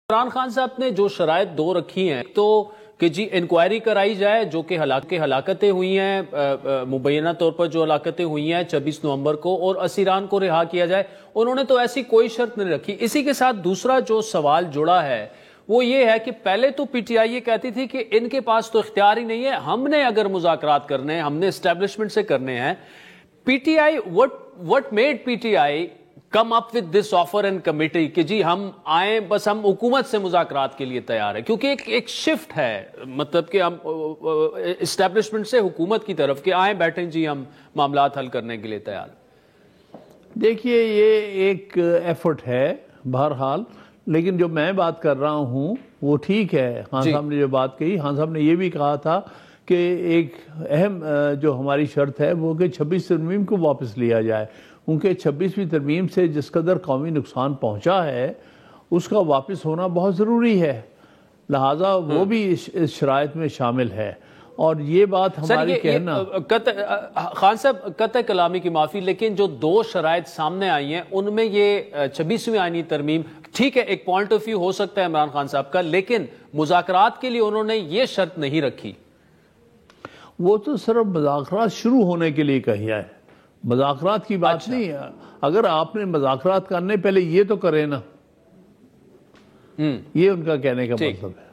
عمران خان صاحب نے جو شرائط دو رکھی ہیں تو کہ جی انکوائری کرائی جائے جو کہ ہلاکتیں ہوئی ہیں مبینہ طور پر جو ہلاکتیں ہوئی ہیں 26 نومبر کو اور اسیران کو رہا کیا جائے، انہوں نے تو ایسی کوئی شرط نہیں رکھی۔ اسی کے ساتھ دوسرا جو سوال جڑا ہے وہ یہ ہے کہ پہلے تو پی ٹی آئی یہ کہتی تھی کہ ان کے پاس تو اختیار ہی نہیں ہے، ہم نے اگر مذاکرات کرنے ہیں ہم نے اسٹیبلشمنٹ سے کرنے ہیں۔ P T I what made P T I come up with this offer and committee کہ جی ہم آئیں، بس ہم حکومت سے مذاکرات کے لیے تیار ہیں، کیونکہ ایک شفٹ ہے، مطلب کہ ہم اسٹیبلشمنٹ سے حکومت کی طرف کہ آئیں بیٹھیں جی ہم معاملات حل کرنے کے لیے تیار۔ دیکھیے یہ ایک ایفرٹ ہے بہرحال، لیکن جو میں بات کر رہا ہوں وہ ٹھیک ہے۔ خان صاحب نے جو بات کہی، خان صاحب نے یہ بھی کہا تھا کہ ایک اہم جو ہماری شرط ہے وہ کہ 26 ترمیم کو واپس لیا جائے، کیونکہ 26ویں ترمیم سے جس قدر قومی نقصان پہنچا ہے اس کا واپس ہونا بہت ضروری ہے، لہٰذا وہ بھی اس شرائط میں شامل ہے۔ اور یہ بات ہماری کہنا خان صاحب قطع کلامی کی معافی، لیکن جو دو شرائط سامنے آئی ہیں ان میں یہ 26ویں آئینی ترمیم ٹھیک ہے، ایک پوائنٹ آف ویو ہو سکتا ہے عمران خان صاحب کا، لیکن مذاکرات کے لیے انہوں نے یہ شرط نہیں رکھی۔ وہ تو صرف مذاکرات شروع ہونے کے لیے کہا ہے، مذاکرات کی بات نہیں ہے۔ اگر آپ نے مذاکرات کرنے پہلے یہ تو کرے نا، یہ ان کا کہنے کا مطلب ہے۔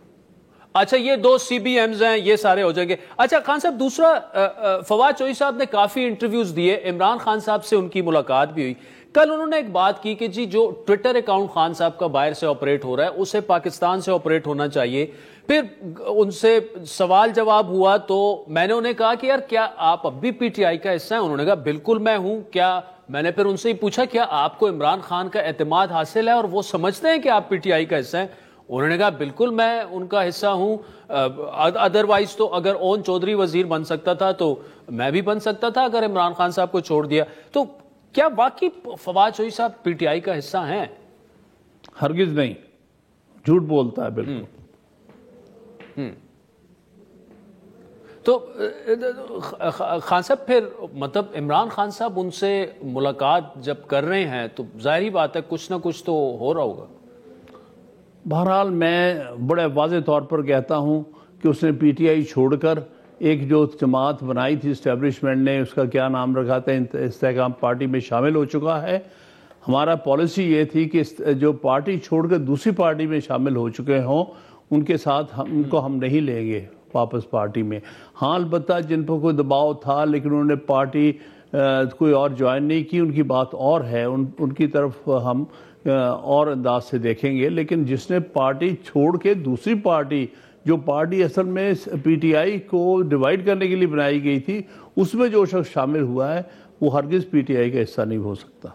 اچھا یہ دو سی بی ایمز ہیں، یہ سارے ہو جائیں گے۔ اچھا خان صاحب دوسرا، فواد چوہدری صاحب نے کافی انٹرویوز دیے، عمران خان صاحب سے ان کی ملاقات بھی ہوئی۔ کل انہوں نے ایک بات کی کہ جی جو ٹویٹر اکاؤنٹ خان صاحب کا باہر سے آپریٹ ہو رہا ہے اسے پاکستان سے آپریٹ ہونا چاہیے۔ پھر ان سے سوال جواب ہوا تو میں نے انہیں کہا کہ یار کیا آپ اب بھی پی ٹی آئی کا حصہ ہیں؟ انہوں نے کہا بالکل میں ہوں۔ کیا میں نے پھر ان سے ہی پوچھا کیا آپ کو عمران خان کا اعتماد حاصل ہے اور وہ سمجھتے ہیں کہ آپ پی ٹی آئی کا حصہ ہیں؟ انہوں نے کہا بالکل میں ان کا حصہ ہوں، ادروائز تو اگر اون چودھری وزیر بن سکتا تھا تو میں بھی بن سکتا تھا اگر عمران خان صاحب کو چھوڑ دیا۔ تو کیا واقعی فواد چوہدری صاحب پی ٹی آئی کا حصہ ہیں؟ ہرگز نہیں، جھوٹ بولتا ہے بالکل۔ تو خان صاحب پھر مطلب عمران خان صاحب ان سے ملاقات جب کر رہے ہیں تو ظاہری بات ہے کچھ نہ کچھ تو ہو رہا ہوگا۔ بہرحال میں بڑے واضح طور پر کہتا ہوں کہ اس نے پی ٹی آئی چھوڑ کر ایک جو جماعت بنائی تھی اسٹیبلشمنٹ نے، اس کا کیا نام رکھا تھا، استحکام پارٹی میں شامل ہو چکا ہے۔ ہمارا پالیسی یہ تھی کہ جو پارٹی چھوڑ کر دوسری پارٹی میں شامل ہو چکے ہوں ان کے ساتھ ان کو ہم نہیں لیں گے واپس پارٹی میں۔ ہاں البتہ جن پر کوئی دباؤ تھا لیکن انہوں نے پارٹی کوئی اور جوائن نہیں کی، ان کی بات اور ہے، ان کی طرف ہم اور انداز سے دیکھیں گے۔ لیکن جس نے پارٹی چھوڑ کے دوسری پارٹی، جو پارٹی اصل میں پی ٹی آئی کو ڈیوائیڈ کرنے کے لیے بنائی گئی تھی، اس میں جو شخص شامل ہوا ہے وہ ہرگز پی ٹی آئی کا حصہ نہیں ہو سکتا۔